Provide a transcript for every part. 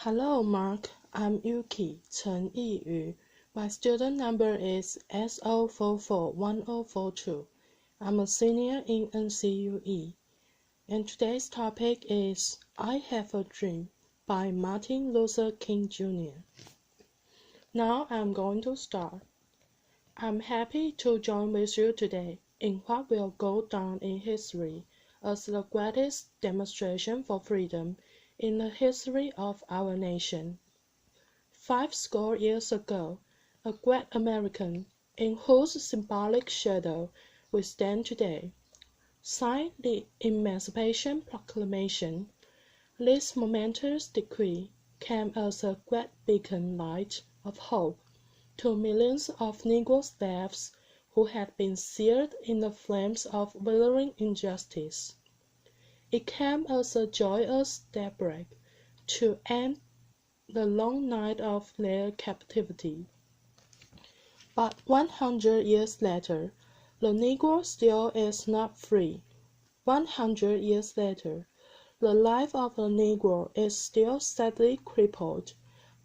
Hello, Mark. I'm Yuki Chen Yiyu. My student number is S0441042. I'm a senior in NCUE. And today's topic is I Have a Dream by Martin Luther King Jr. Now I'm going to start. I'm happy to join with you today in what will go down in history as the greatest demonstration for freedom in the history of our nation. 50 years ago, a great American, in whose symbolic shadow we stand today, signed the Emancipation Proclamation. This momentous decree came as a great beacon light of hope to millions of Negro slaves who had been seared in the flames of withering injustice. It came as a joyous daybreak to end the long night of their captivity. But 100 years later, the Negro still is not free. 100 years later, the life of the Negro is still sadly crippled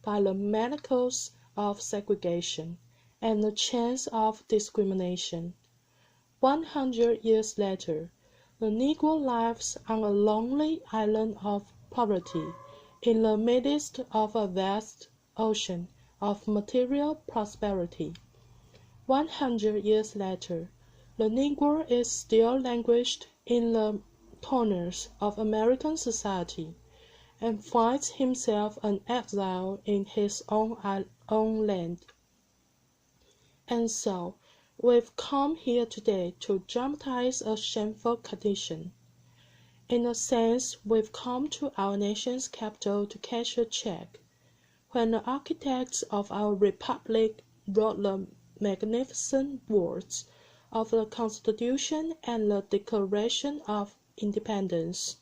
by the manacles of segregation and the chains of discrimination. 100 years later, the Negro lives on a lonely island of poverty in the midst of a vast ocean of material prosperity. 100 years later, the Negro is still languished in the corners of American society, and finds himself an exile in his own land. And so, we've come here today to dramatize a shameful condition. In a sense, we've come to our nation's capital to catch a check. When the architects of our republic wrote the magnificent words of the Constitution and the Declaration of Independence,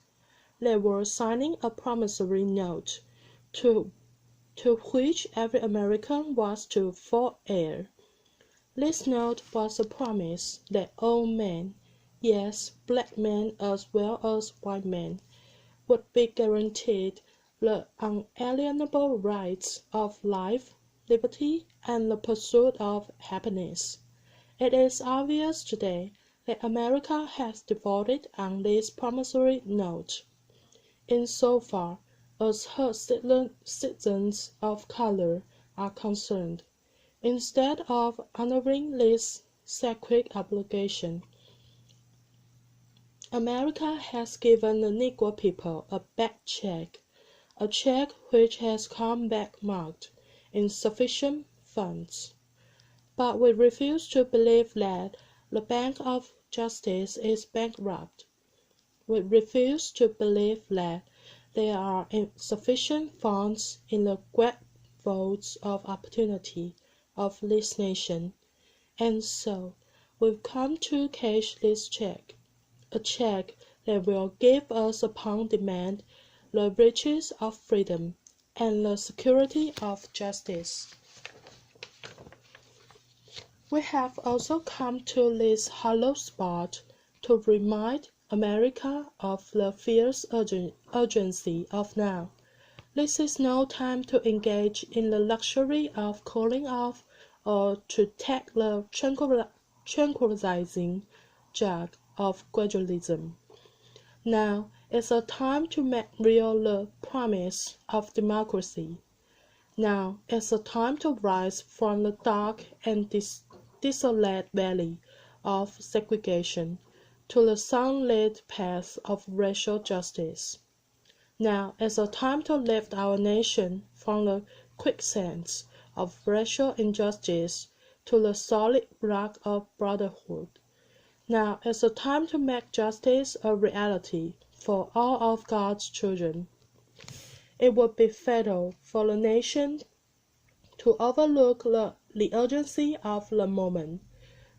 they were signing a promissory note to which every American was to fall heir. This note was a promise that all men, yes, black men as well as white men, would be guaranteed the unalienable rights of life, liberty, and the pursuit of happiness. It is obvious today that America has defaulted on this promissory note, in so far as her citizens of color are concerned. Instead of honoring this sacred obligation, America has given the Negro people a bad check, a check which has come back marked insufficient funds. But we refuse to believe that the Bank of Justice is bankrupt. We refuse to believe that there are insufficient funds in the great vaults of opportunity of this nation, and so we've come to cash this check, a check that will give us upon demand the riches of freedom and the security of justice. We have also come to this hollow spot to remind America of the fierce urgency of now. This is no time to engage in the luxury of cooling off or to take the tranquilizing drug of gradualism. Now is a time to make real the promise of democracy. Now is a time to rise from the dark and desolate valley of segregation to the sunlit path of racial justice. Now is a time to lift our nation from the quicksands of racial injustice to the solid rock of brotherhood. Now is a time to make justice a reality for all of God's children. It would be fatal for the nation to overlook the urgency of the moment.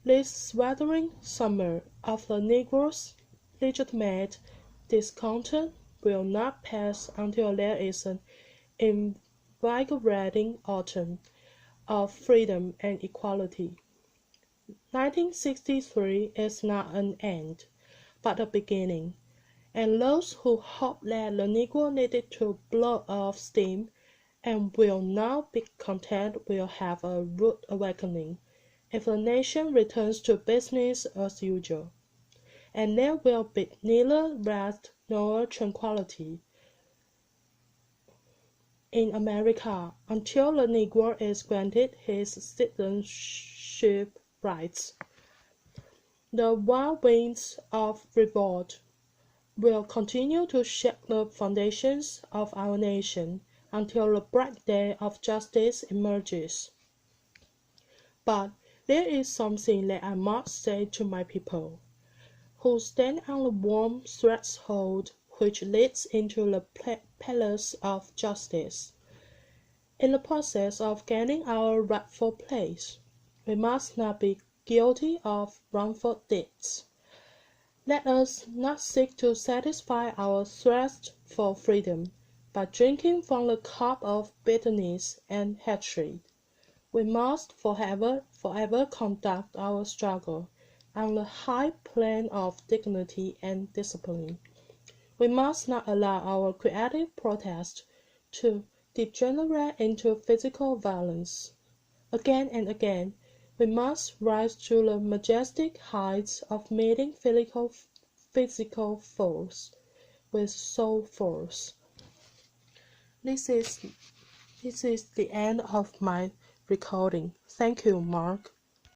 This sweltering summer of the Negro's legitimate discontent will not pass until there is an invigorating autumn of freedom and equality. 1963 is not an end, but a beginning, and those who hoped that the Negro needed to blow off steam and will not be content will have a rude awakening if the nation returns to business as usual, and there will be neither rest nor tranquillity in America until the Negro is granted his citizenship rights. The wild winds of revolt will continue to shake the foundations of our nation until the bright day of justice emerges. But there is something that I must say to my people, who stand on the warm threshold which leads into the palace of justice. In the process of gaining our rightful place, we must not be guilty of wrongful deeds. Let us not seek to satisfy our thirst for freedom by drinking from the cup of bitterness and hatred. We must forever conduct our struggle on the high plane of dignity and discipline. We must not allow our creative protest to degenerate into physical violence. Again and again, we must rise to the majestic heights of meeting physical force with soul force. This is the end of my recording. Thank you, Mark.